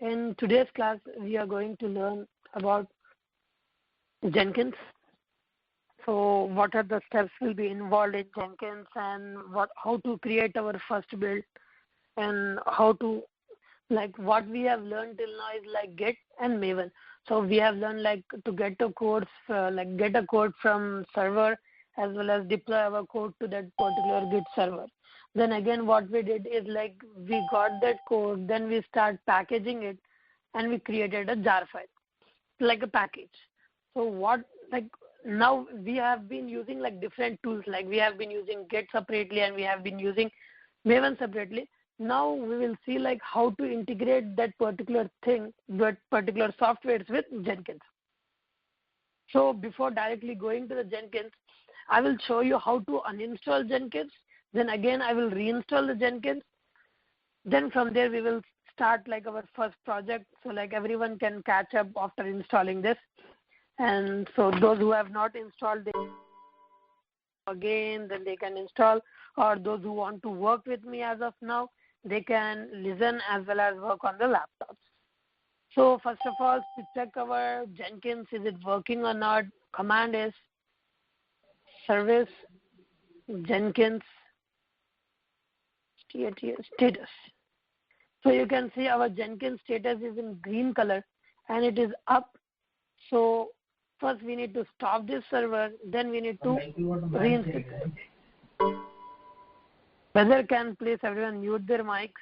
In today's class, we are going to learn about Jenkins. So what are the steps will be involved in Jenkins, and how to create our first build, and how to, what we have learned till now is Git and Maven. So we have learned to get a code, get a code from server, as well as deploy our code to that particular Git server. Then again, what we did is we got that code, then we start packaging it, and we created a jar file, like a package. So now we have been using different tools, we have been using Git separately and we have been using Maven separately. Now we will see how to integrate that particular thing, that particular softwares with Jenkins. So before directly going to the Jenkins, I will show you how to uninstall Jenkins. Then again, I will reinstall the Jenkins. Then from there, we will start our first project. So everyone can catch up after installing this. And so those who have not installed it again, then they can install. Or those who want to work with me as of now, they can listen as well as work on the laptops. So first of all, to check our Jenkins, is it working or not? Command is service Jenkins status. So you can see our Jenkins status is in green color and it is up. So first we need to stop this server, then we need to reinstall it. Whether can please everyone mute their mics.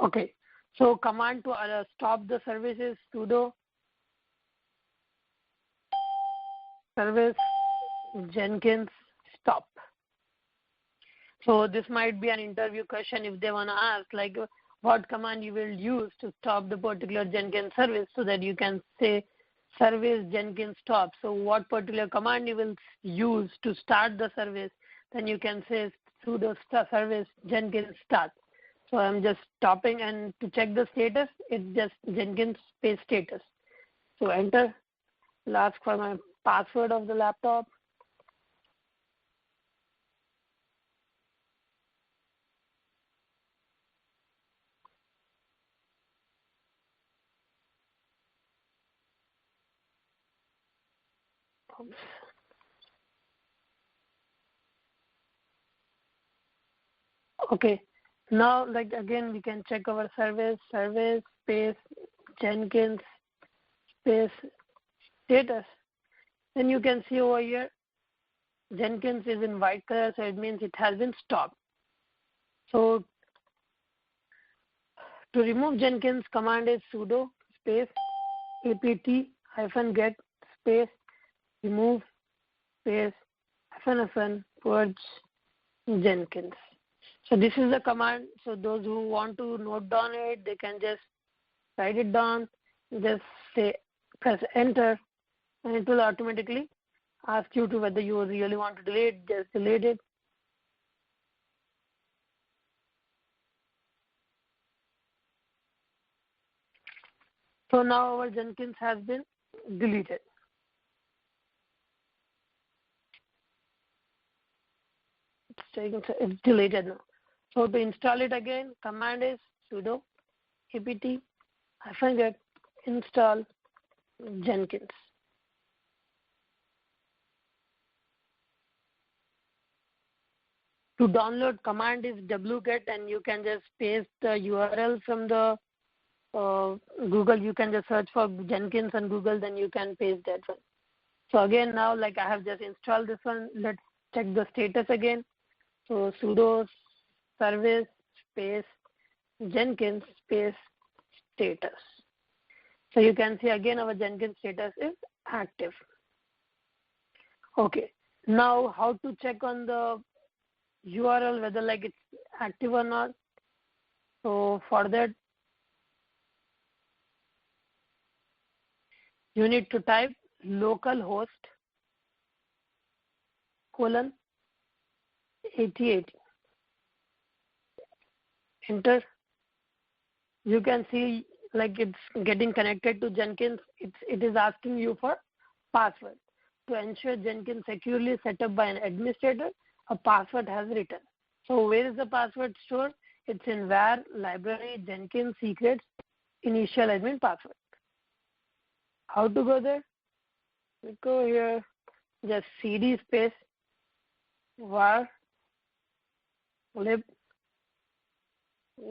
Okay, so command to stop the service is sudo service Jenkins stop. So this might be an interview question if they want to ask what command you will use to stop the particular Jenkins service, so that you can say service Jenkins stop. So what particular command you will use to start the service, then you can say sudo service Jenkins start. So I'm just stopping, and to check the status, it's just Jenkins space status. So enter. I'll ask for my password of the laptop. Oops. Okay. Now, again, we can check our service space Jenkins space status. Then you can see over here, Jenkins is in white color, so it means it has been stopped. So to remove Jenkins, command is sudo space apt-get space remove space ---- purge Jenkins. So this is the command. So those who want to note down it, they can just write it down, just press enter, and it will automatically ask you to whether you really want to delete, just delete it. So now our Jenkins has been deleted. It's deleted now. So to install it again, command is sudo apt-get install Jenkins. To download, command is wget, and you can just paste the URL from the Google. You can just search for Jenkins on Google, then you can paste that one. So again, now I have just installed this one. Let's check the status again. So sudo service space Jenkins space status. So you can see again our Jenkins status is active. Okay. Now how to check on the URL whether it's active or not. So for that, you need to type localhost :8080. Enter. You can see it's getting connected to Jenkins. It is asking you for password. To ensure Jenkins securely set up by an administrator, a password has written. So where is the password stored? It's in var library Jenkins secrets initial admin password. How to go there? We go here, just cd space var lib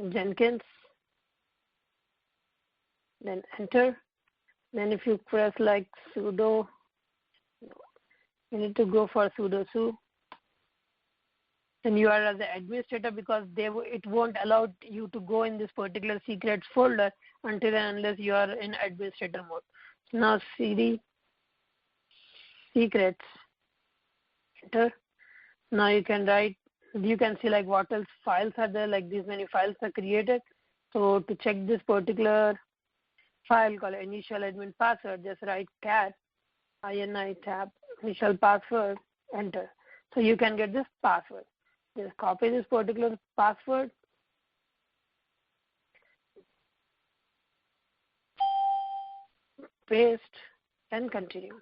Jenkins, then enter. Then if you press like sudo, you need to go for sudo su. Then you are as an administrator, because it won't allow you to go in this particular secrets folder until and unless you are in administrator mode. So now cd secrets, enter. Now you can write, you can see like what else files are there, like these many files are created. So to check this particular file called initial admin password, just write cat ini tab initial password, enter. So you can get this password. Just copy this particular password, paste, and continue.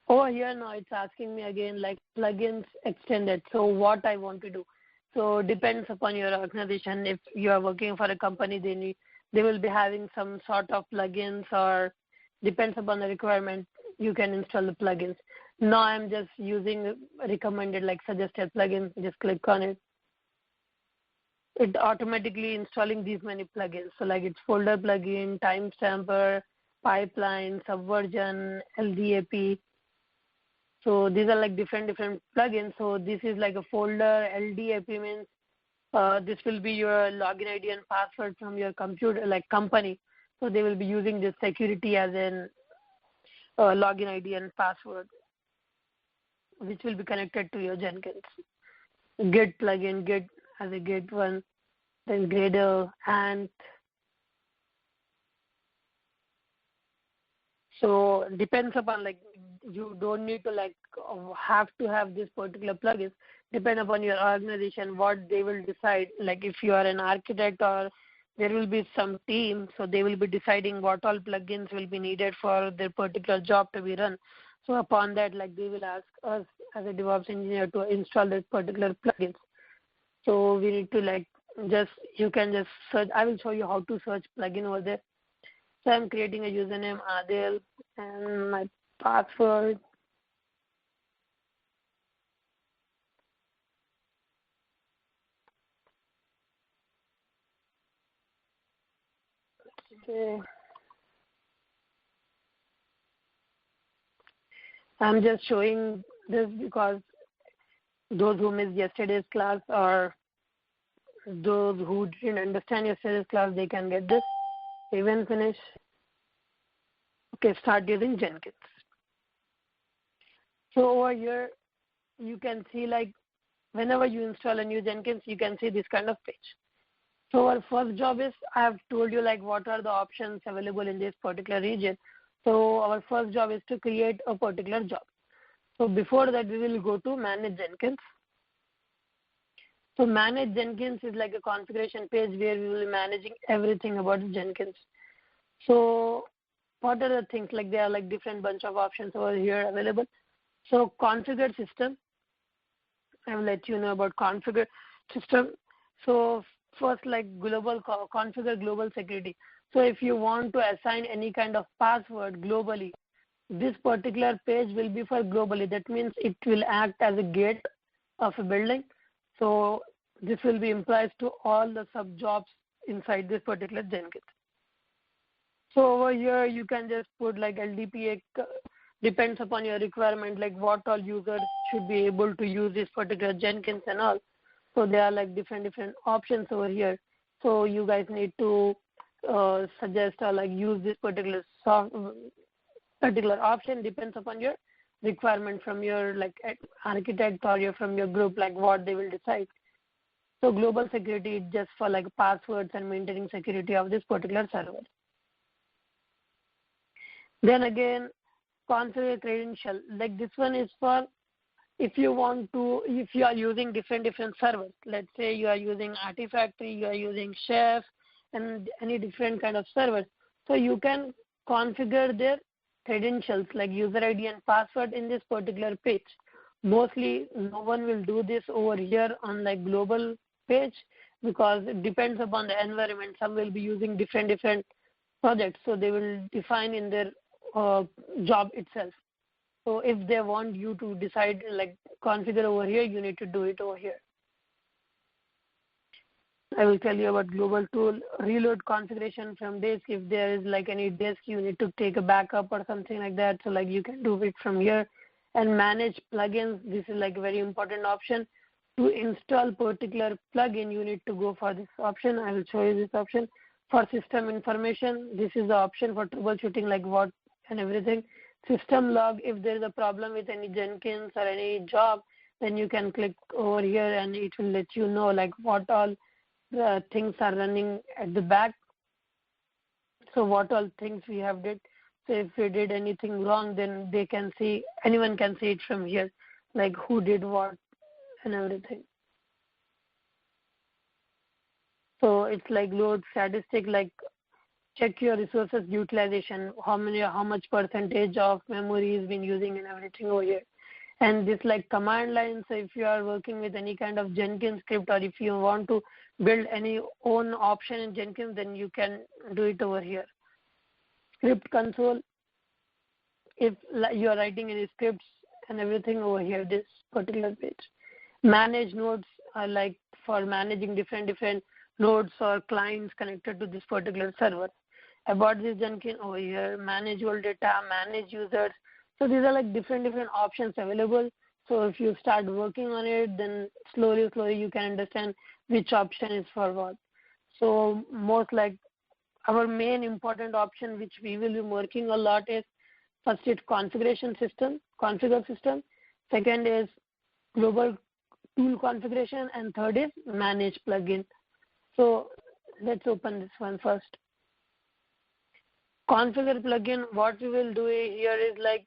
Over here now it's asking me again like plugins extended. So what I want to do. So depends upon your organization. If you are working for a company, they will be having some sort of plugins, or depends upon the requirement, you can install the plugins. Now I'm just using recommended like suggested plugins. Just click on it. It automatically installing these many plugins. So like it's folder plugin, timestamper, pipeline, subversion, LDAP. So these are like different plugins. So this is like a folder. LDAP means this will be your login ID and password from your computer, like company. So they will be using this security as in login ID and password, which will be connected to your Jenkins. Git plugin, Git as a Git one, then Gradle, and so depends upon like you don't need to like have to have this particular plugins. Depend upon your organization what they will decide. Like if you are an architect or there will be some team, so they will be deciding what all plugins will be needed for their particular job to be run. So upon that, like they will ask us as a DevOps engineer to install that particular plugins. So we need to like you can just search. I will show you how to search plugin over there. So I'm creating a username Adil and my password. Okay. I'm just showing this because those who missed yesterday's class or those who didn't understand yesterday's class, they can get this. Even finish. Okay, start using Jenkins. So over here, you can see like whenever you install a new Jenkins, you can see this kind of page. So our first job is, I have told you like what are the options available in this particular region. So our first job is to create a particular job. So before that, we will go to Manage Jenkins. So Manage Jenkins is like a configuration page where we will be managing everything about Jenkins. So what are the things, like there are like different bunch of options over here available. So configure system, I will let you know about configure system. So first like configure global security. So if you want to assign any kind of password globally, this particular page will be for globally. That means it will act as a gate of a building. So this will be implies to all the sub jobs inside this particular Jenkins. So over here you can just put like LDPA, depends upon your requirement, like what all users should be able to use this particular Jenkins and all. So there are like different options over here. So you guys need to suggest or like use this particular option, depends upon your requirement from your like architect or from your group, like what they will decide. So global security is just for like passwords and maintaining security of this particular server. Then again, configure credential. Like this one is for if you are using different servers. Let's say you are using Artifactory, you are using Chef, and any different kind of servers. So you can configure their credentials like user ID and password in this particular page. Mostly no one will do this over here on like global page because it depends upon the environment. Some will be using different projects, so they will define in their job itself. So if they want you to decide like configure over here, you need to do it over here. I will tell you about global tool, reload configuration from disk. If there is like any disk, you need to take a backup or something like that. So like you can do it from here. And manage plugins. This is like a very important option. To install particular plugin, you need to go for this option. I will show you this option. For system information, this is the option for troubleshooting like what and everything. System log, if there is a problem with any Jenkins or any job, then you can click over here and it will let you know like what all things are running at the back. So what all things we have did. So if we did anything wrong, then they can see, anyone can see it from here, like who did what and everything. So it's like load statistic, like check your resources utilization, how much percentage of memory is been using and everything over here. And this like command line, so if you are working with any kind of Jenkins script or if you want to build any own option in Jenkins, then you can do it over here. Script console, if you are writing any scripts and everything over here, this particular page. Manage nodes are like for managing different nodes or clients connected to this particular server. About this Jenkins over here, manage all data, manage users. So these are like different options available. So if you start working on it, then slowly you can understand which option is for what. So most like our main important option which we will be working a lot is first is configure system. Second is global tool configuration, and third is manage plugin. So let's open this one first. Configure plugin, what we will do here is like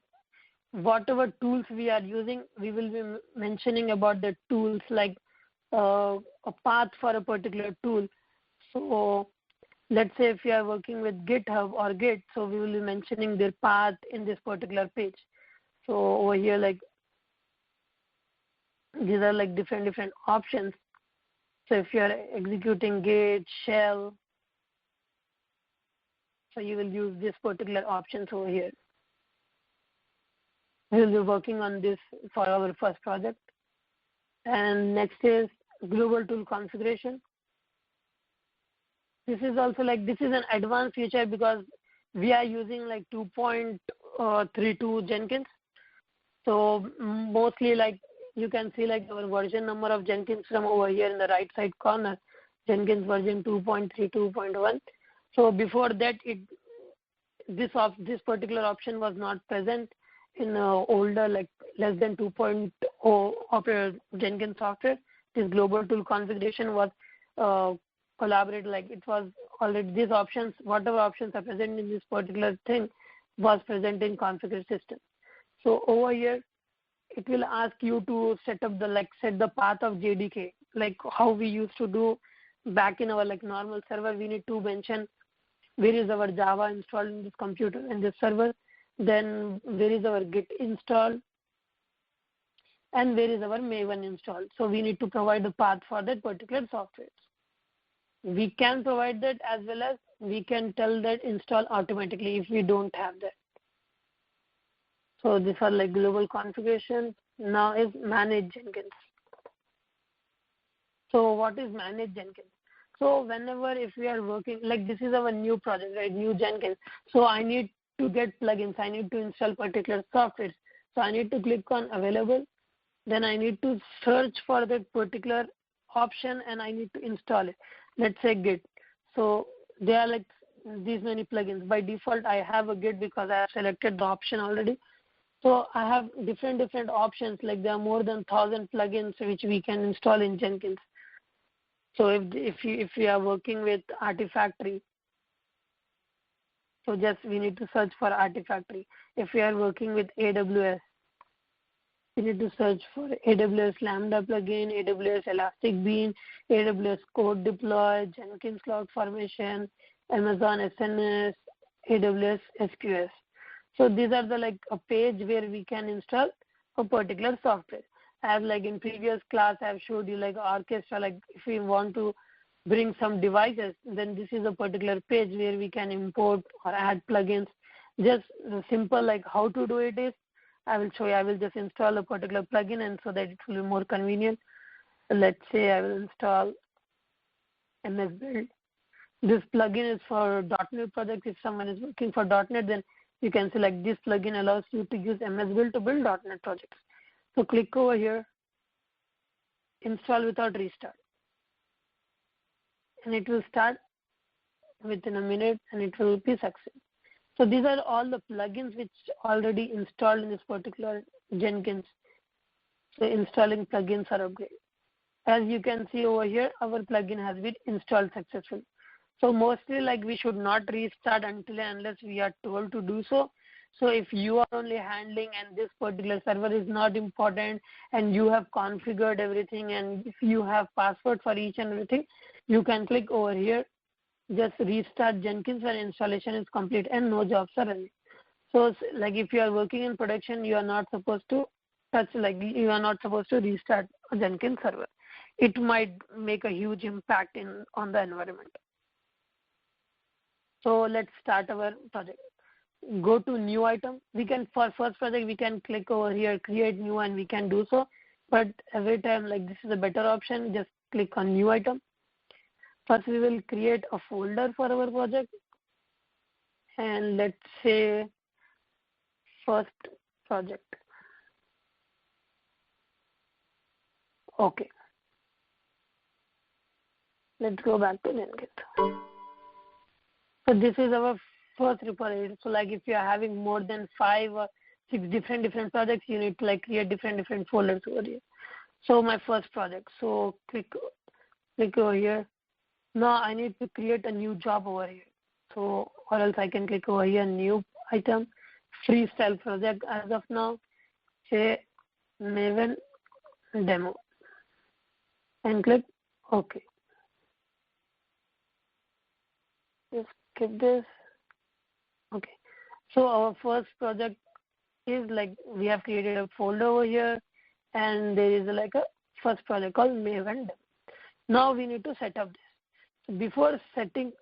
whatever tools we are using, we will be mentioning about the tools like a path for a particular tool. So let's say if you are working with GitHub or Git, so we will be mentioning their path in this particular page. So over here, like these are like different options. So if you are executing Git, shell, so you will use this particular options over here. We will be working on this for our first project. And next is global tool configuration. This is also like, this is an advanced feature because we are using like 2.32 Jenkins. So mostly like you can see like our version number of Jenkins from over here in the right side corner, Jenkins version 2.32.1. So before that, this particular option was not present in older like less than 2.0 of Jenkins software. This global tool configuration was collaborated, like it was already these options, whatever options are present in this particular thing was present in configure system. So over here, it will ask you to set the path of JDK, like how we used to do back in our like normal server. We need to mention where is our Java installed in this computer and this server, then where is our Git installed, and where is our maven installed. So we need to provide the path for that particular software. We can provide that as well as we can tell that install automatically if we don't have that. So these are like global configuration. Now is manage Jenkins. So what is manage Jenkins? So whenever if we are working, like this is our new project, right, new Jenkins. So I need to get plugins. I need to install particular software. So I need to click on available. Then I need to search for that particular option and I need to install it. Let's say Git. So there are like these many plugins. By default, I have a Git because I have selected the option already. So I have different options. Like there are more than 1,000 plugins which we can install in Jenkins. So if we are working with Artifactory, so just we need to search for Artifactory. If we are working with AWS, we need to search for AWS Lambda plugin, AWS Elastic Bean, AWS Code Deploy, Jenkins Cloud Formation, Amazon SNS, AWS SQS. So these are the like a page where we can install a particular software. As like in previous class, I have showed you like orchestra. Like if we want to bring some devices, then this is a particular page where we can import or add plugins. Just simple like how to do it is, I will show you. I will just install a particular plugin, and so that it will be more convenient. Let's say I will install MS Build. This plugin is for .NET project. If someone is working for .NET, then you can select this plugin allows you to use MS Build to build .NET projects. So click over here, install without restart. And it will start within a minute and it will be success. So these are all the plugins which already installed in this particular Jenkins. So installing plugins are upgraded. As you can see over here, our plugin has been installed successfully. So mostly like we should not restart until and unless we are told to do so. So if you are only handling and this particular server is not important and you have configured everything and if you have password for each and everything, you can click over here, just restart Jenkins when installation is complete and no jobs are running. So like if you are working in production, you are not supposed to touch, like you are not supposed to restart a Jenkins server. It might make a huge impact on the environment. So let's start our project. Go to new item. We can, for first project, we can click over here, create new, and we can do so. But every time, like this is a better option, just click on new item. First, we will create a folder for our project. And let's say first project. Okay. Let's go back to Jenkins. So this is our first repository. So like if you are having more than 5 or 6 different projects, you need to like create different folders over here. So my first project. So click over here. Now I need to create a new job over here. So or else I can click over here, new item, freestyle project as of now. Say maven demo. And click OK. Just skip this. Okay. So our first project is like we have created a folder over here and there is like a first project called maven. Now we need to set up this. So before setting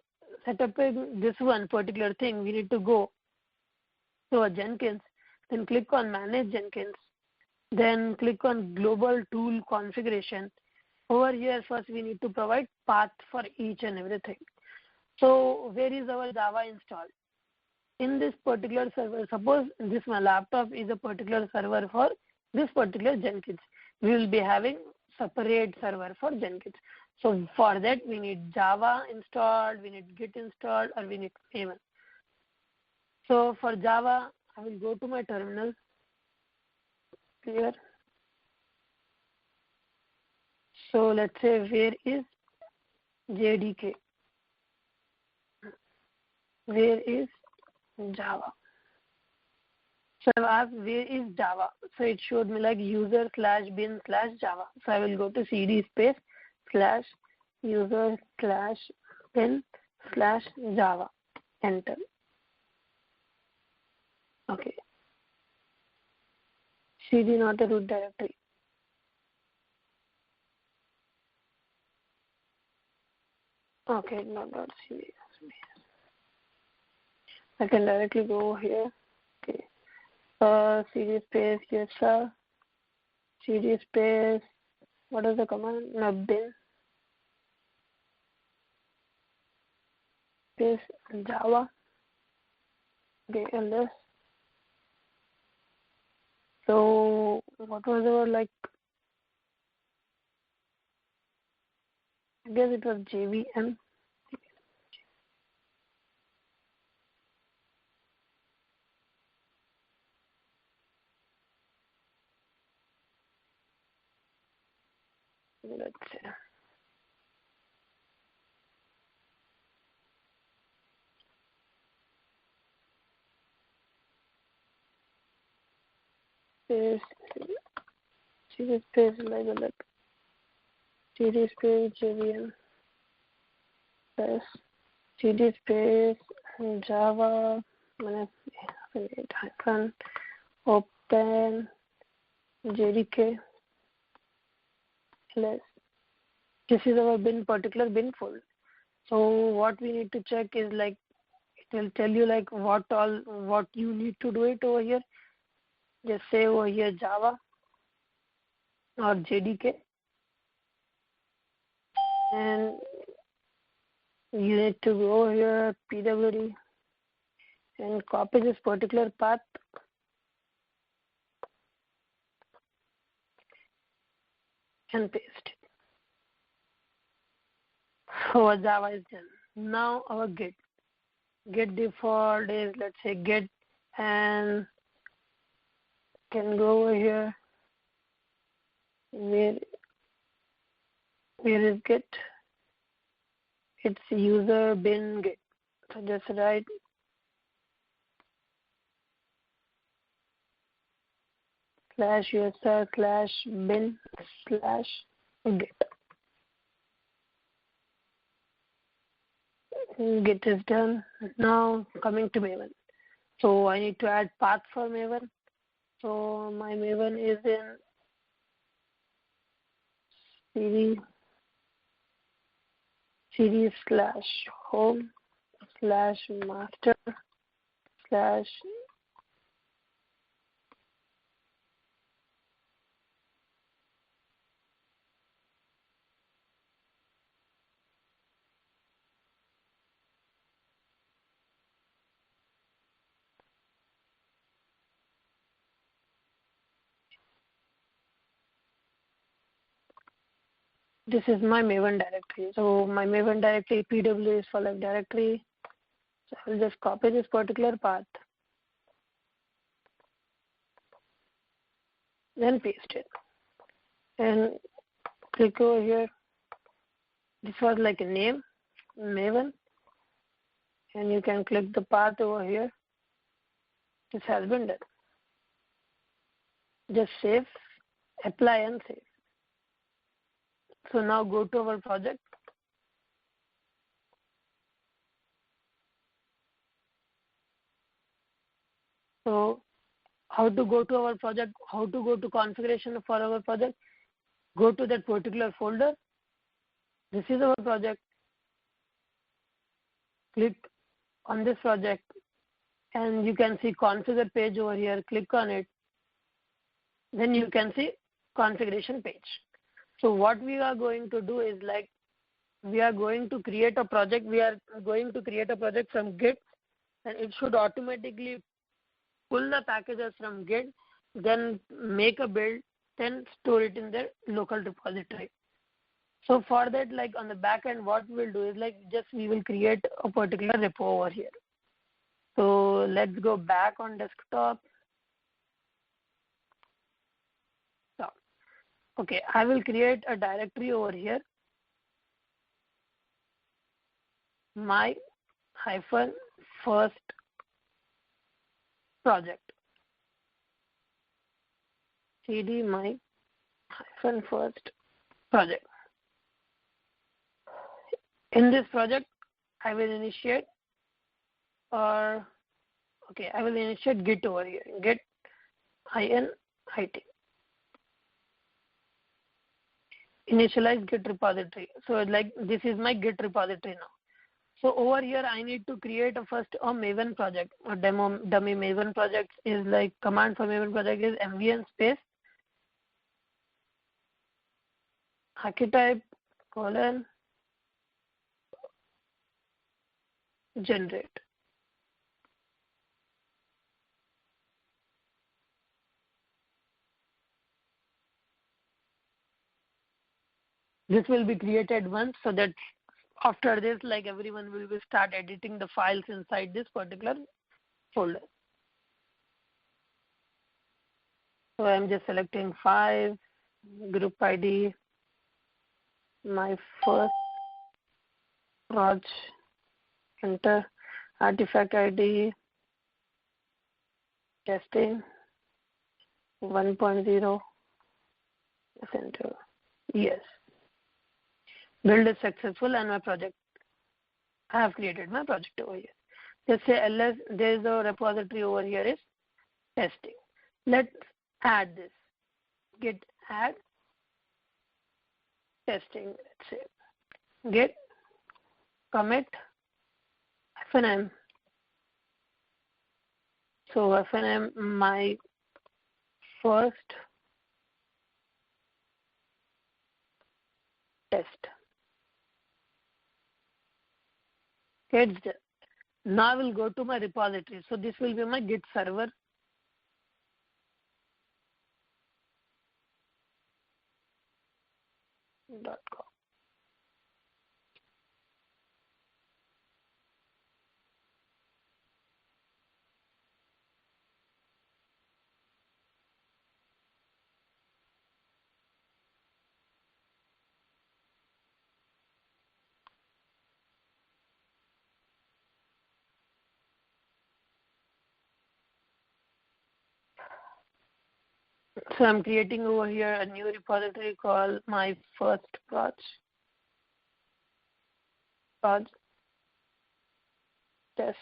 this one particular thing, we need to go to a Jenkins, then click on manage Jenkins, then click on global tool configuration. Over here first we need to provide path for each and everything. So where is our Java installed? In this particular server, suppose this my laptop is a particular server for this particular Jenkins. We will be having separate server for Jenkins. So for that we need Java installed, we need Git installed, or we need maven. So for Java, I will go to my terminal here. So let's say where is JDK? Where is Java? So I asked where is Java. So it showed me like user/bin/Java. So I will go to cd space /user/bin/Java. Enter. Okay. cd not a root directory. Okay, not.cd. I can directly go here. Okay. cd space yes sir. cd space, what is the command? Bin space Java. Okay, ls. So what was our like? I guess it was JVM. Let's see. Cd space like cd space JVM plus cd space Java. hyphen open JDK ls. This is our particular bin folder. So what we need to check is like it will tell you like what you need to do it over here. Just say over here Java or JDK, and you need to go over here pwd and copy this particular path and paste it. So our Java is done. Now our Git default is, let's say, Git, and can go over here. Where is Git? It's user bin Git. So just write /user/bin/git. Git is done. Now coming to Maven. So I need to add path for Maven. So my Maven is in cd/home/master/ This is my Maven directory. So my Maven directory pw is for like directory. So I will just copy this particular path, then paste it, and click over here. This was like a name, Maven, and you can click the path over here. This has been done. Just save, apply, and save. So now go to our project. So how to go to our project, how to go to configuration for our project? Go to that particular folder. This is our project. Click on this project and you can see configure page over here. Click on it. Then you can see configuration page. So what we are going to do is like we are going to create a project. We are going to create a project from Git, and it should automatically pull the packages from Git, then make a build, then store it in their local repository. So for that, like on the back end, what we'll do is like just we will create a particular repo over here. So let's go back on desktop. So, okay, I will create a directory over here. My -first project. cd my -first project. In this project, I will initiate I will initiate Git over here. Git init. Initialize Git repository. So like this is my Git repository now. So over here, I need to create first a Maven project. A dummy Maven project is like command for Maven project is mvn space archetype : generate. This will be created once, so that after this, like everyone will start editing the files inside this particular folder. So I'm just selecting 5, group ID, my first project, enter, artifact ID, testing, 1.0, enter, yes. Build is successful and my project, I have created my project over here. Just say ls, there is a repository over here is testing. Let's add this. Git add testing. Let's say git commit FNM. So FNM, my first test. Okay, it's there. Now I will go to my repository. So this will be my Git server. .com. So I'm creating over here a new repository called my first proj test.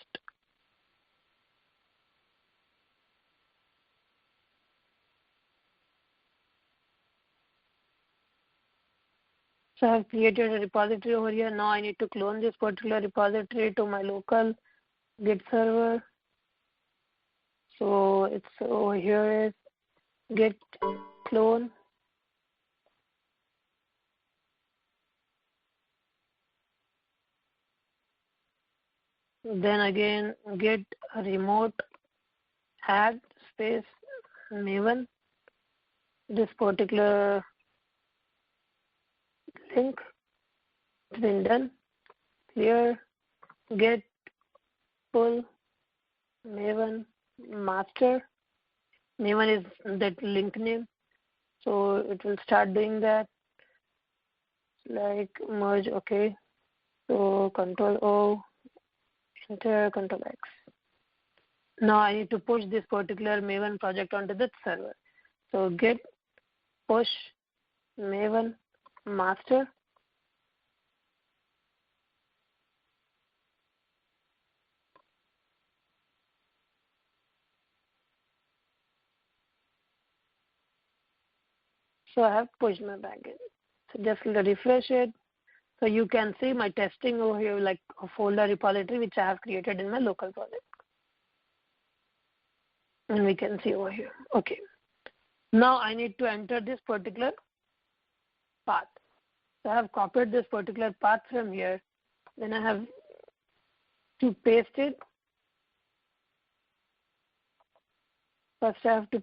So I've created a repository over here. Now I need to clone this particular repository to my local Git server. So it's over here is git clone. Then again git remote add space maven. This particular link has been done. Clear. Git pull maven master. Maven is that link name, so it will start doing that. Like merge, okay. So Control O, enter, Control X. Now I need to push this particular Maven project onto that server. So git push Maven master. So I have pushed my backend. So just refresh it. So you can see my testing over here, like a folder repository which I have created in my local project. And we can see over here. Okay. Now I need to enter this particular path. So I have copied this particular path from here. Then I have to paste it. First I have to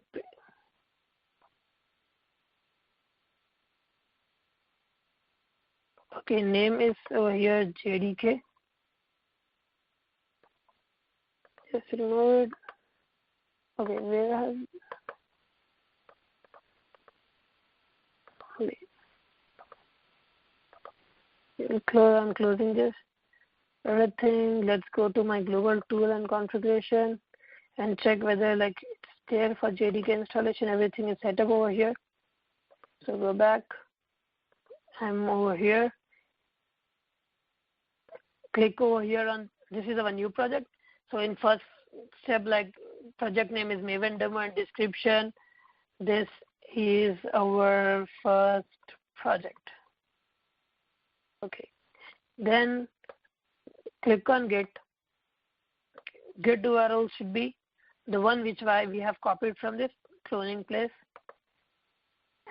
okay, name is over here JDK. Just remove it. Okay, where I have I'm closing this. Everything. Let's go to my global tool and configuration and check whether like it's there for JDK installation. Everything is set up over here. So go back. I'm over here. Click over here on this is our new project. So in first step, like project name is Maven demo and description. This is our first project. Okay. Then click on Git. Git URL should be the one which we have copied from this cloning place.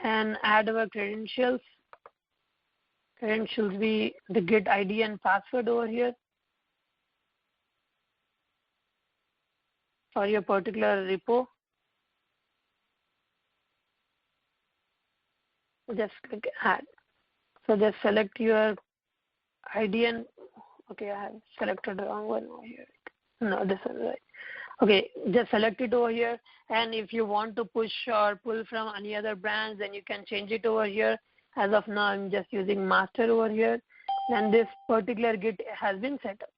And add our credentials. Credentials be the Git ID and password over here for your particular repo. Just click add. So just select your ID and okay, I have selected the wrong one over here. No, this is right. Okay, just select it over here. And if you want to push or pull from any other branch, then you can change it over here. As of now, I'm just using master over here. And this particular Git has been set up.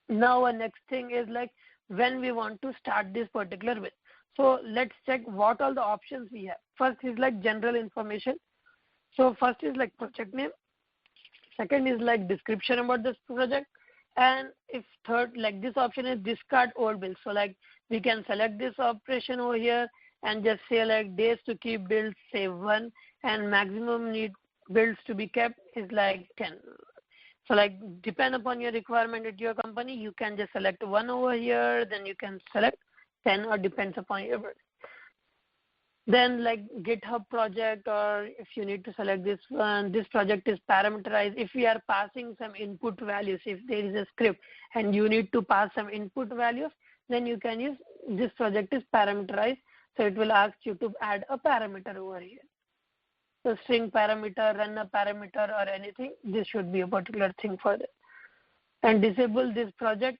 Now, our next thing is like when we want to start this particular with. So let's check what all the options we have. First is like general information. So first is like project name. Second is like description about this project. And if third, like this option is discard old bills. So like we can select this operation over here and just say like days to keep bills, say 1, and maximum need bills to be kept is like 10. So like depend upon your requirement at your company, you can just select 1 over here, then you can select 10, or depends upon your work. Then like GitHub project, or if you need to select this one, this project is parameterized. If we are passing some input values, if there is a script and you need to pass some input values, then you can use this project is parameterized. So it will ask you to add a parameter over here. So string parameter, run a parameter or anything, this should be a particular thing for that. And disable this project.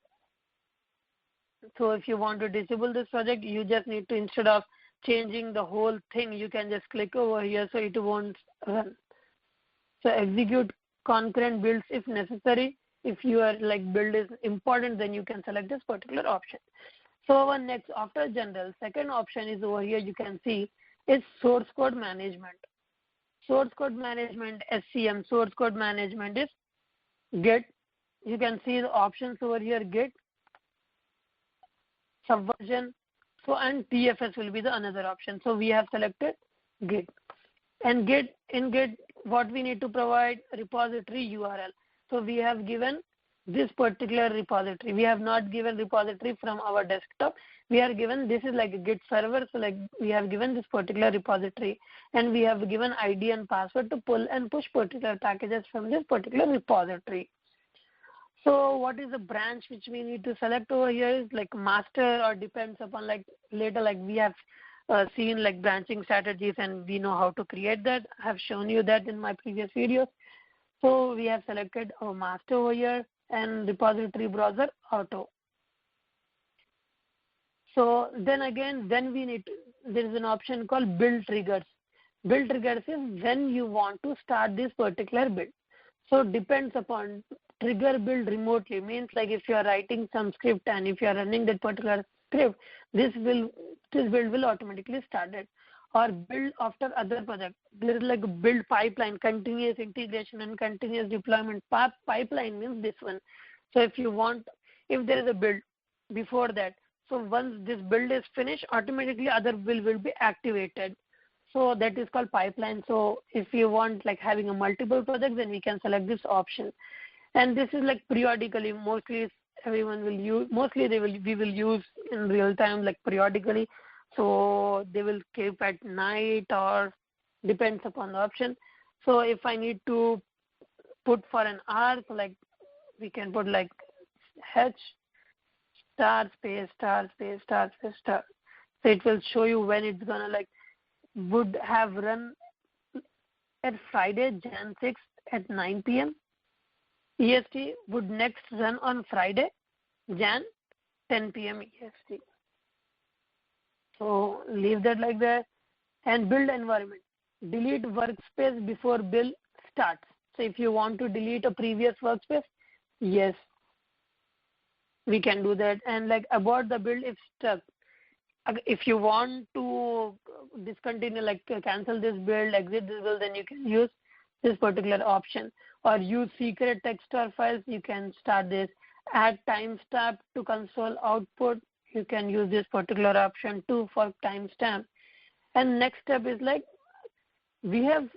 So if you want to disable this project, you just need to, instead of changing the whole thing, you can just click over here so it won't run. So execute concurrent builds if necessary. If your like build is important, then you can select this particular option. So our next, after general, second option is over here, you can see is source code management. Source code management, SCM, source code management is Git. You can see the options over here, Git, Subversion, so and TFS will be the another option. So we have selected Git. And Git, in Git, what we need to provide, repository URL. So we have given this particular repository. We have not given repository from our desktop. We are given, this is like a Git server, so like we have given this particular repository, and we have given ID and password to pull and push particular packages from this particular repository. So what is the branch which we need to select over here is like master, or depends upon like later, like we have seen like branching strategies and we know how to create that. I have shown you that in my previous videos. So we have selected our master over here and repository browser auto. So then again, then we need to, there is an option called build triggers. Build triggers is when you want to start this particular build. So depends upon trigger build remotely, means like if you are writing some script and if you are running that particular script, this build will automatically start it. Or build after other project. There is like a build pipeline, continuous integration and continuous deployment. Pipeline means this one. So if you want, if there is a build before that, so once this build is finished, automatically other build will be activated. So that is called pipeline. So if you want like having a multiple projects, then we can select this option. And this is like periodically, mostly everyone will use, mostly we will use in real time, like periodically. So they will keep at night or depends upon the option. So if I need to put for an hour, so like we can put like H star space star space star space star. So it will show you when it's gonna like would have run at Friday, Jan 6th at 9 p.m. EST, would next run on Friday, Jan 10 p.m. EST. So leave that like that. And build environment. Delete workspace before build starts. So if you want to delete a previous workspace, yes, we can do that. And like abort the build if stuck. If you want to discontinue, like cancel this build, exit this build, then you can use this particular option. Or use secret text or files, you can start this. Add timestamp to console output, you can use this particular option too for timestamp. And next step is like we have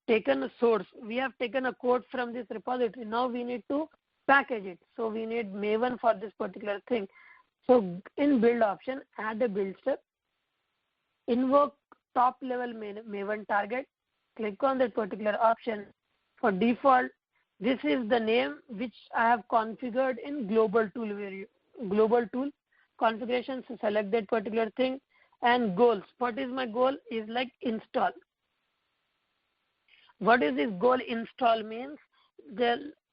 taken a source, we have taken a code from this repository. Now we need to package it. So we need Maven for this particular thing. So in build option, add a build step, invoke top level Maven target, click on that particular option. For default, this is the name which I have configured in global tool configuration. So select that particular thing. And goals. What is my goal is like install. What is this goal install means?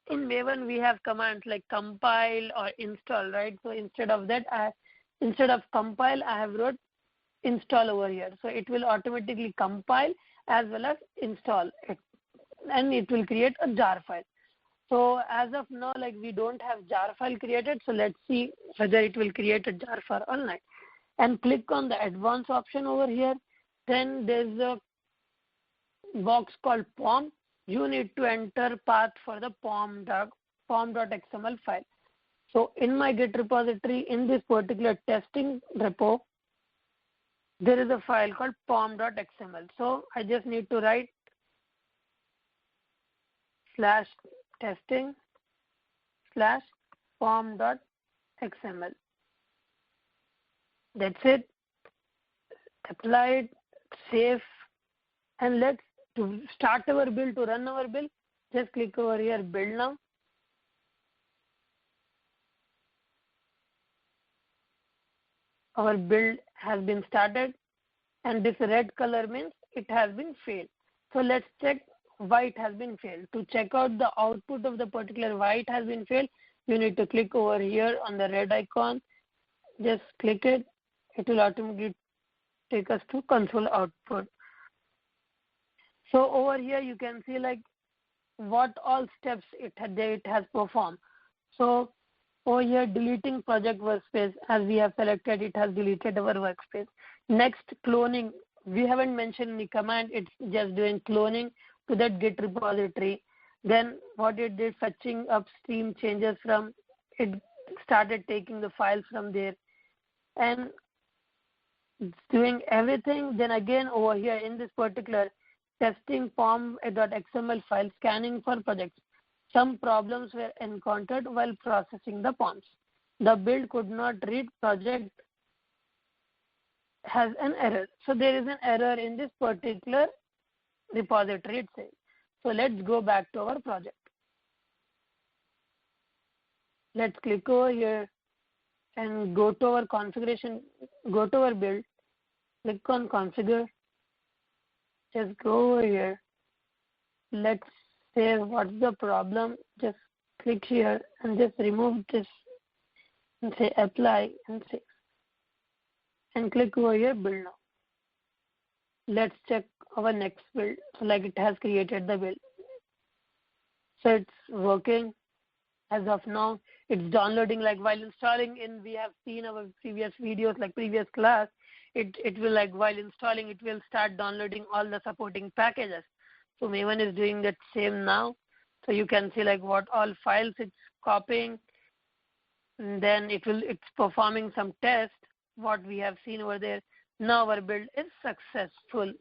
In Maven we have commands like compile or install, right? So instead of that, instead of compile, I have wrote install over here. So it will automatically compile as well as install it, and it will create a jar file. So as of now, like we don't have jar file created, so let's see whether it will create a jar file or not. And click on the advanced option over here. Then there's a box called POM. You need to enter path for the pom.xml file. So in my Git repository, in this particular testing repo, there is a file called pom.xml. So I just need to write /testing/pom.xml. That's it. Apply it, save, and let's to start our build, to run our build, just click over here, build now. Our build has been started, and this red color means it has been failed. So let's check why it has been failed. To check out the output of the particular why it has been failed, you need to click over here on the red icon. Just click it. It will automatically take us to console output. So over here you can see like what all steps it has performed. So over here, deleting project workspace, as we have selected, it has deleted our workspace. Next, cloning. We haven't mentioned any command. It's just doing cloning to that Git repository. Then what it did, fetching upstream changes from, it started taking the files from there and doing everything. Then again over here in this particular testing pom.xml file, scanning for projects. Some problems were encountered while processing the POMs. The build could not read, project has an error. So there is an error in this particular repository itself. So let's go back to our project. Let's click over here and go to our configuration, go to our build, click on configure, just go over here. Let's say what's the problem, just click here and just remove this and say apply and save and click over here, build now. Let's check our next build. So like it has created the build. So it's working as of now. It's downloading, like while installing in, we have seen our previous videos, like previous class, it will, like while installing, it will start downloading all the supporting packages. So Maven is doing that same now. So you can see like what all files it's copying. And then it's performing some tests, what we have seen over there. Now our build is successful.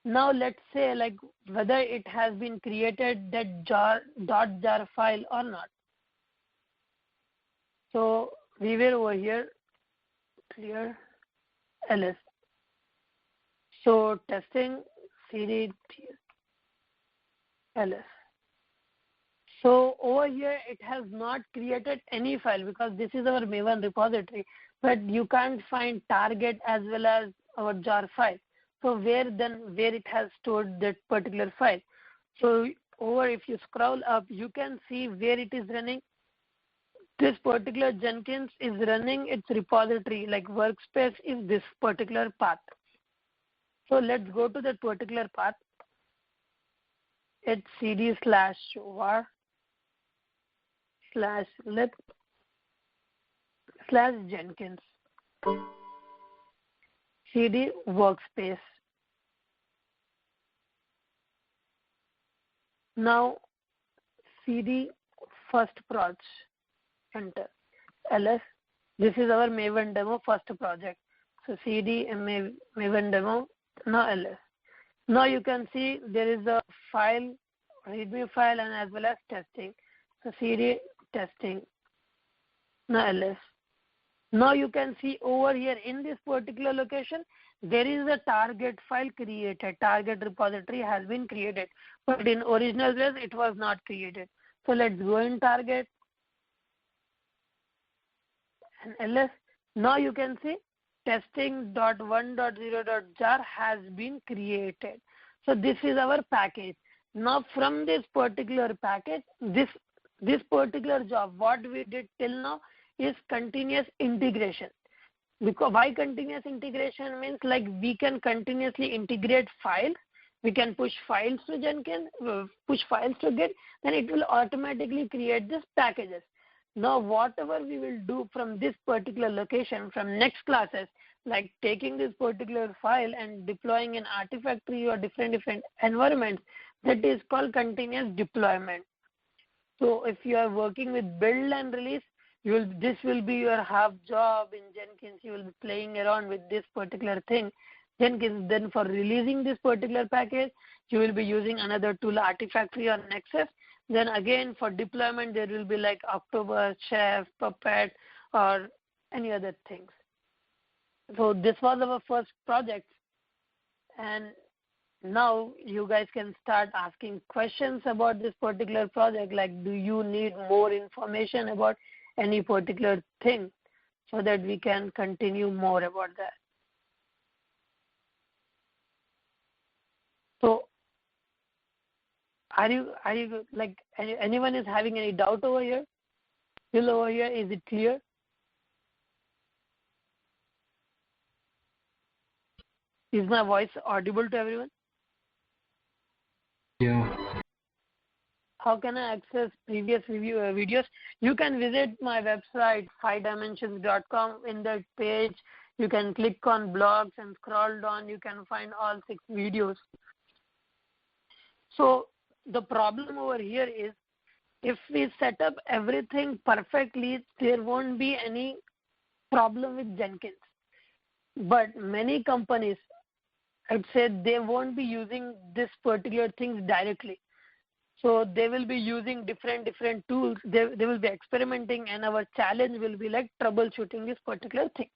Now let's say like whether it has been created that jar file or not. So we will over here clear ls. So testing cd ls. So over here it has not created any file because this is our Maven repository, but you can't find target as well as our jar file. So where it has stored that particular file. So over, if you scroll up, you can see where it is running. This particular Jenkins is running its repository, like workspace is this particular path. So let's go to that particular path. It's cd/var/lib/Jenkins. CD workspace. Now CD first proj, enter ls. This is our Maven demo first project. So CD Maven demo, now ls. Now you can see there is a file, readme file, and as well as testing. So CD testing, now ls. Now you can see over here in this particular location, there is a target file created. Target repository has been created, but in original place it was not created. So let's go in target and ls. Now you can see testing.1.0.jar has been created. So this is our package. Now from this particular package, this particular job, what we did till now is continuous integration. Because why continuous integration means like we can continuously integrate files. We can push files to Jenkins, push files to Git, then it will automatically create these packages. Now whatever we will do from this particular location, from next classes, like taking this particular file and deploying in Artifactory or different environments, that is called continuous deployment. So if you are working with build and release, This will be your half job in Jenkins. You will be playing around with this particular thing. Jenkins, then for releasing this particular package, you will be using another tool, Artifactory or Nexus. Then again for deployment, there will be like October, Chef, Puppet, or any other things. So this was our first project, and now you guys can start asking questions about this particular project, like do you need more information about any particular thing, so that we can continue more about that. So are you like, anyone is having any doubt over here? Still over here, is it clear? Is my voice audible to everyone? Yeah. How can I access previous videos? You can visit my website, 5dimensions.com. In that page, you can click on blogs and scroll down. You can find all 6 videos. So the problem over here is, if we set up everything perfectly, there won't be any problem with Jenkins. But many companies, I'd say, they won't be using this particular things directly. So they will be using different tools. They will be experimenting, and our challenge will be like troubleshooting this particular thing.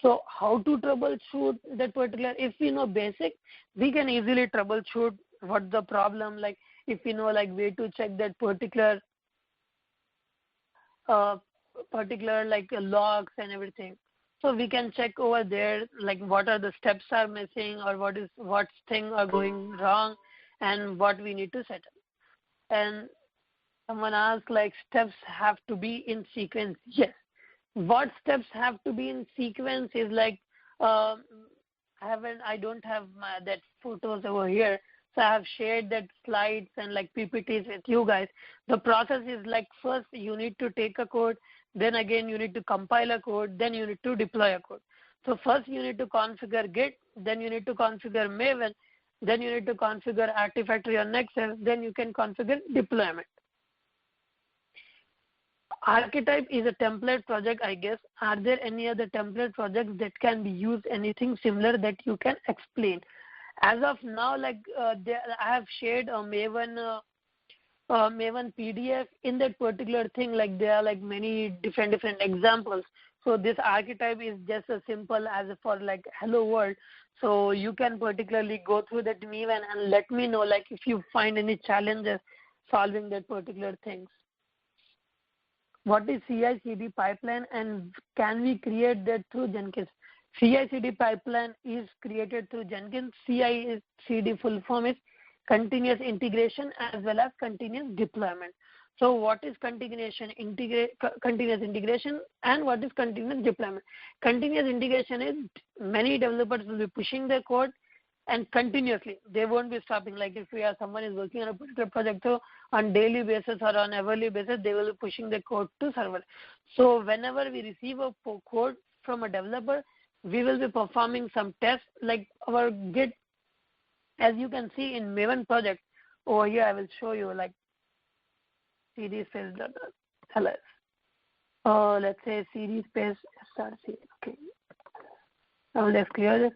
So how to troubleshoot that particular? If we know basic, we can easily troubleshoot what's the problem. Like if we know like way to check that particular like logs and everything. So we can check over there like what are the steps are missing, or what things are going wrong, and what we need to set up. And someone asked like steps have to be in sequence. Yes. What steps have to be in sequence is like I don't have that photos over here. So I have shared that slides and like PPTs with you guys. The process is like, first you need to take a code, then again you need to compile a code, then you need to deploy a code. So first you need to configure Git, then you need to configure Maven, then you need to configure Artifactory or Nexus, then you can configure deployment. Archetype is a template project, I guess. Are there any other template projects that can be used, anything similar that you can explain? As of now, like I have shared a Maven PDF. In that particular thing, like there are like many different examples. So this archetype is just as simple as for like hello world. So you can particularly go through that Maven and let me know like if you find any challenges solving that particular things. What is CI/CD pipeline, and can we create that through Jenkins? CI/CD pipeline is created through Jenkins. CI/CD full form is continuous integration as well as continuous deployment. So what is continuous integration and what is continuous deployment? Continuous integration is many developers will be pushing their code and continuously. They won't be stopping. Like if someone is working on a particular project, so on daily basis or on hourly basis, they will be pushing the code to server. So whenever we receive a code from a developer, we will be performing some tests like our Git. As you can see in Maven project, over here I will show you like cd space ls. Let's say cd space src. Okay. I will just clear this.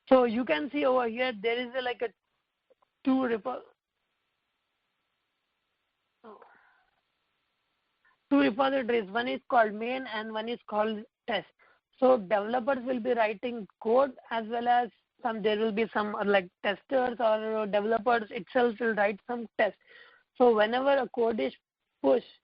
So you can see over here there is like a two repositories. One is called main and one is called test. So developers will be writing code as well as there will be some like testers or developers itself will write some tests. So whenever a code is pushed,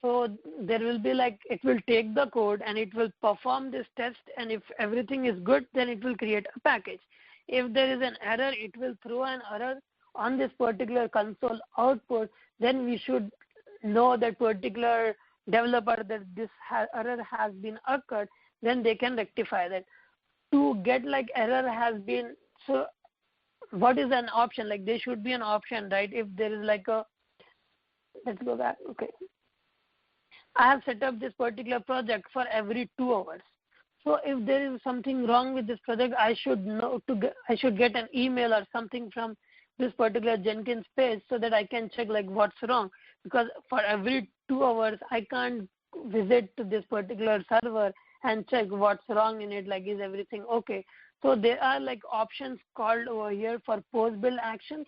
so there will be like, it will take the code and it will perform this test, and if everything is good, then it will create a package. If there is an error, it will throw an error on this particular console output. Then we should know that particular developer that this error has been occurred, then they can rectify that. To get like error has been, so what is an option? Like there should be an option, right? If there is like a, let's go back. Okay. I have set up this particular project for every 2 hours. So if there is something wrong with this project, I should know I should get an email or something from this particular Jenkins page so that I can check like what's wrong. Because for every 2 hours, I can't visit to this particular server and check what's wrong in it, like is everything okay. So there are like options called over here for post build actions.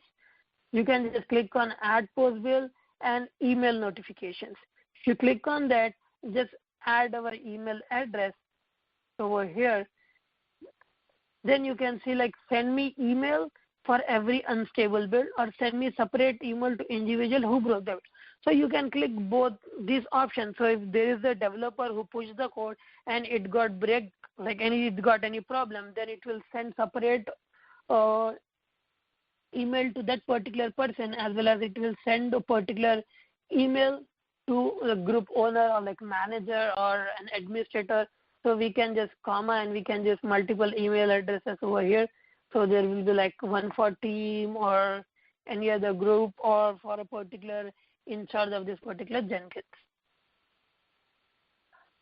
You can just click on add post build and email notifications. If you click on that, just add our email address over here. Then you can see like send me email for every unstable build or send me separate email to individual who broke the build. So you can click both these options. So if there is a developer who pushed the code and it got break, like it got any problem, then it will send separate email to that particular person, as well as it will send a particular email to the group owner or like manager or an administrator. So we can just comma and we can just multiple email addresses over here. So there will be like one for team or any other group or for a particular in charge of this particular Jenkins.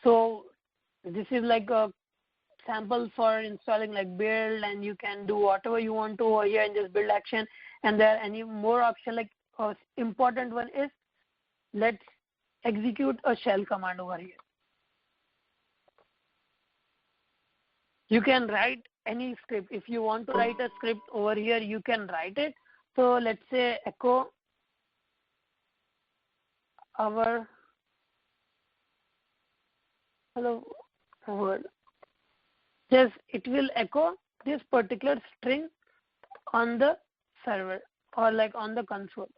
So this is like a sample for installing like build, and you can do whatever you want to over here in this build action. And there are any more option, like important one is let's execute a shell command over here. You can write any script. If you want to write a script over here, you can write it. So let's say echo our hello world. Just it will echo this particular string on the server or like on the console.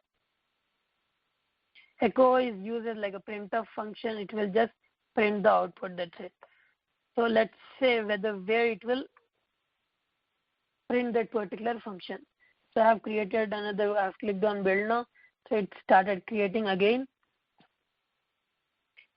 Echo is used as like a printf function. It will just print the output. That's it. So let's say where it will print that particular function. So I have created another. I have clicked on build now. So it started creating again.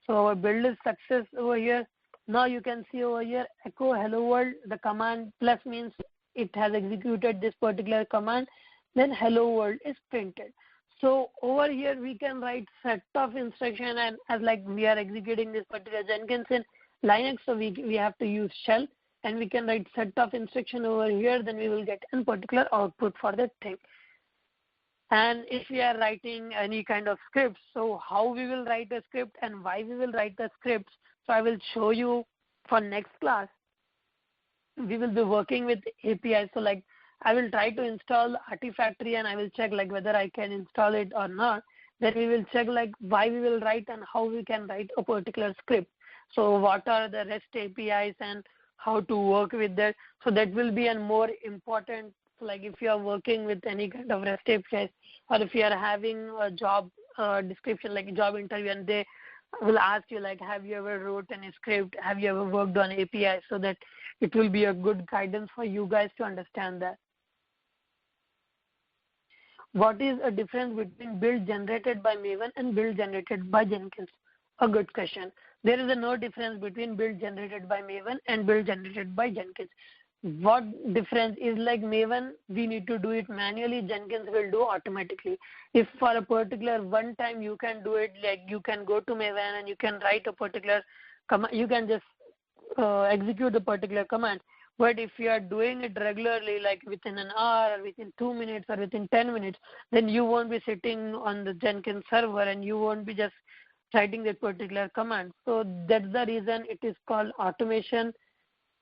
So our build is success over here. Now you can see over here echo hello world. The command plus means it has executed this particular command. Then hello world is printed. So over here we can write set of instruction, and as like we are executing this particular Jenkins in Linux, so we have to use shell, and we can write set of instruction over here. Then we will get a particular output for that thing. And if we are writing any kind of script, so how we will write a script and why we will write the scripts, so I will show you for next class. We will be working with APIs. So like I will try to install Artifactory and I will check like whether I can install it or not. Then we will check like why we will write and how we can write a particular script. So what are the REST APIs and how to work with that. So that will be a more important, like if you are working with any kind of REST APIs, or if you are having a job description, like a job interview, and they will ask you like, have you ever wrote any script? Have you ever worked on API? So that it will be a good guidance for you guys to understand that. What is a difference between build generated by Maven and build generated by Jenkins? A good question. There is no difference between build generated by Maven and build generated by Jenkins. What difference is like Maven, we need to do it manually, Jenkins will do automatically. If for a particular one time you can do it, like you can go to Maven and you can write a particular command, you can just execute the particular command. But if you are doing it regularly, like within an hour or within 2 minutes or within 10 minutes, then you won't be sitting on the Jenkins server and you won't be just writing that particular command. So that's the reason it is called automation,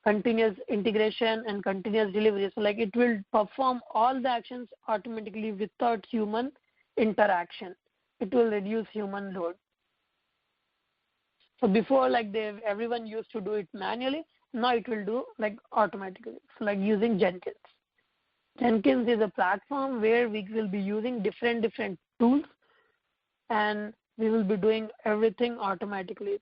continuous integration, and continuous delivery. So like it will perform all the actions automatically without human interaction. It will reduce human load. So before, like everyone used to do it manually, now it will do like automatically. So like using Jenkins. Jenkins is a platform where we will be using different tools, and we will be doing everything automatically.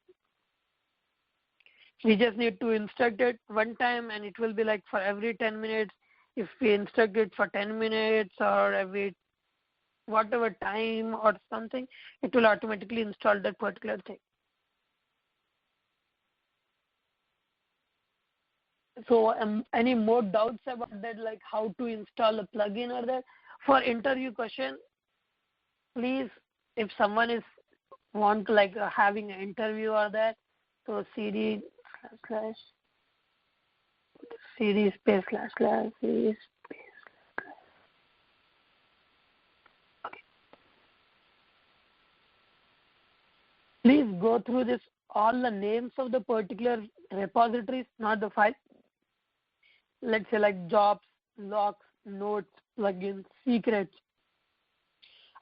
We just need to instruct it one time, and it will be like for every 10 minutes. If we instruct it for 10 minutes or every whatever time or something, it will automatically install that particular thing. So any more doubts about that, like how to install a plugin or that? For interview question, please, if someone is want to like having an interview or that, so cd space / cd space. Okay. Please go through this all the names of the particular repositories, not the file. Let's say like jobs, logs, notes, plugins, secrets,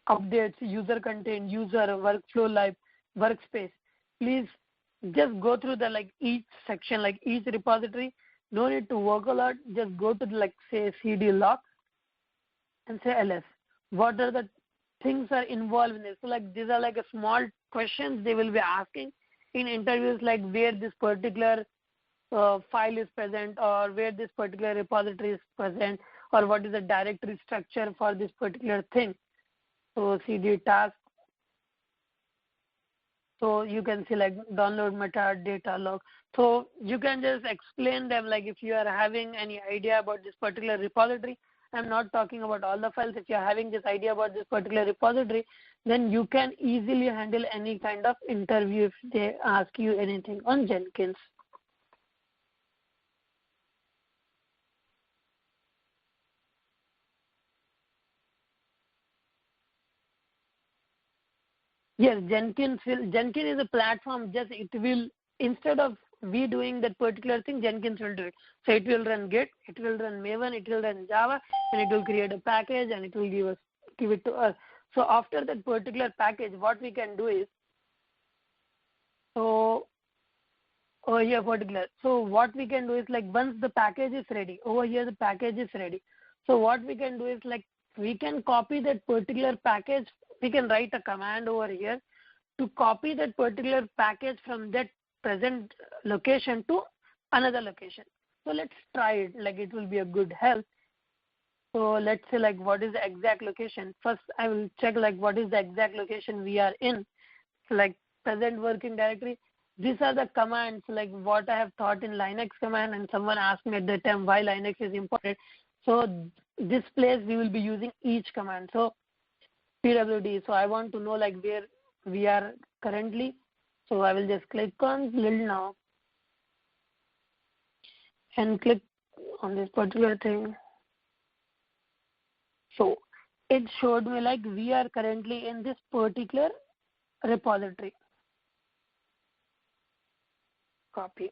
updates, user content, user, workflow live, workspace. Please just go through the each section, like each repository. No need to work a lot. Just go to the say cd log and say ls. What are the things are involved in this? So these are a small questions they will be asking in interviews, like where this particular file is present, or where this particular repository is present, or what is the directory structure for this particular thing. So cd task. So you can see download metadata log. So you can just explain them, if you are having any idea about this particular repository. I'm not talking about all the files. If you're having this idea about this particular repository, then you can easily handle any kind of interview if they ask you anything on Jenkins. Yes, Jenkins is a platform. Just it will, instead of we doing that particular thing, Jenkins will do it. So it will run Git, it will run Maven, it will run Java, and it will create a package and it will give it to us. So after that particular package, what we can do is, so over here particular. So what we can do is once the package is ready, over here the package is ready. So what we can do is we can copy that particular package. We can write a command over here to copy that particular package from that present location to another location. So let's try it. It will be a good help. So let's say what is the exact location. First I will check what is the exact location we are in. So present working directory. These are the commands what I have taught in Linux command, and someone asked me at that time why Linux is important. So this place we will be using each command. So pwd. So I want to know where we are currently. So I will just click on build now and click on this particular thing. So it showed me we are currently in this particular repository. Copy.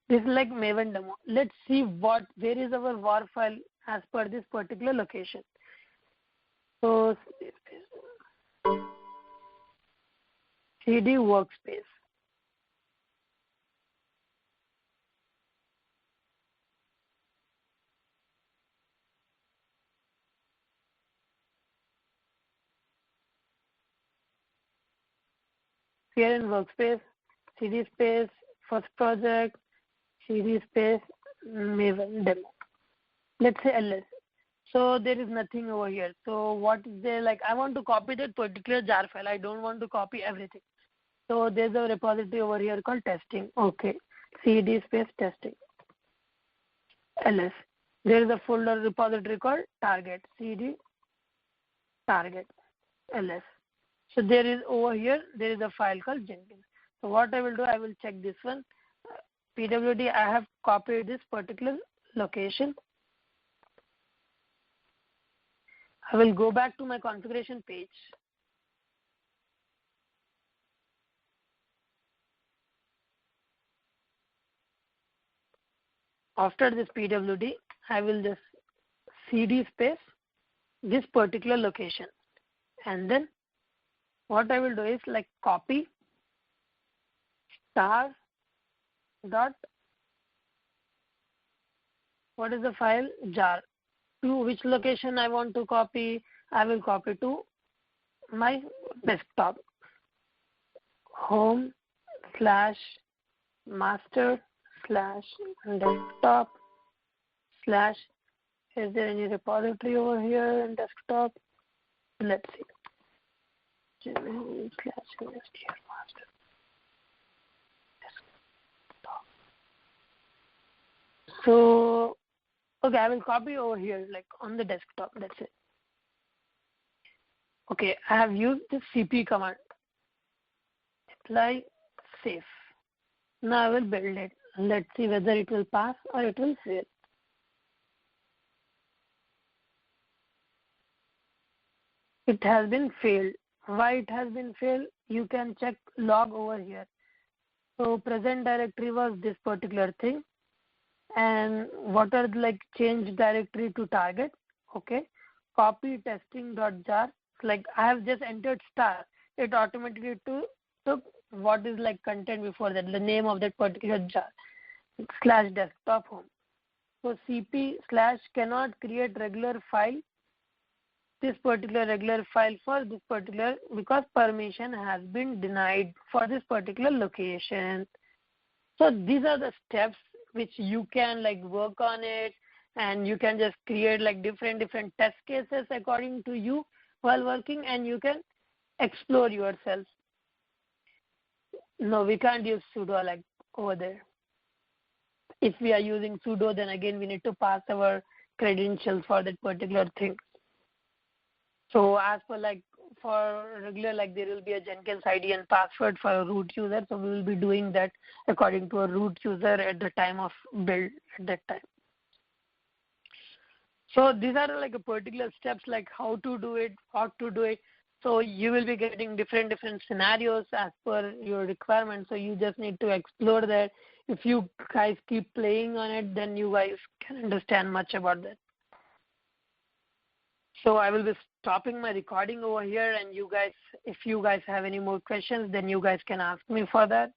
This is Maven demo. Let's see where is our war file as per this particular location. So cd workspace. Here in workspace, cd space, first project, cd space, Maven demo. Let's say ls. So there is nothing over here. So what is there? I want to copy that particular jar file. I don't want to copy everything. So there's a repository over here called testing. Okay. cd space testing. ls. There is a folder repository called target. cd target. ls. So there is over here, there is a file called Jenkins. So what I will do, I will check this one. pwd, I have copied this particular location. I will go back to my configuration page. After this pwd, I will just cd space this particular location. And then what I will do is copy star dot, what is the file? Jar. To which location I want to copy? I will copy to my desktop. Home / master / desktop / is there any repository over here in desktop? Let's see. Home / master desktop. So okay, I will copy over here on the desktop. That's it. Okay, I have used the cp command. Apply, save. Now I will build it. Let's see whether it will pass or it will fail. It has been failed. Why it has been failed? You can check log over here. So present directory was this particular thing. And what are like change directory to target? Okay. Copy testing.jar. Like I have just entered star. It automatically took what is like content before that, the name of that particular jar, / desktop home. So cp / cannot create regular file, this particular regular file for this particular, because permission has been denied for this particular location. So these are the steps which you can like work on it, and you can just create like different test cases according to you while working, and you can explore yourself. No, we can't use sudo like over there. If we are using sudo, then again we need to pass our credentials for that particular thing. So as for like for regular, like there will be a Jenkins ID and password for a root user. So we will be doing that according to a root user at the time of build at that time. So these are like a particular steps, like how to do it, what to do it. So you will be getting different scenarios as per your requirements. So you just need to explore that. If you guys keep playing on it, then you guys can understand much about that. So I will be stopping my recording over here, and you guys, if you guys have any more questions, then you guys can ask me for that.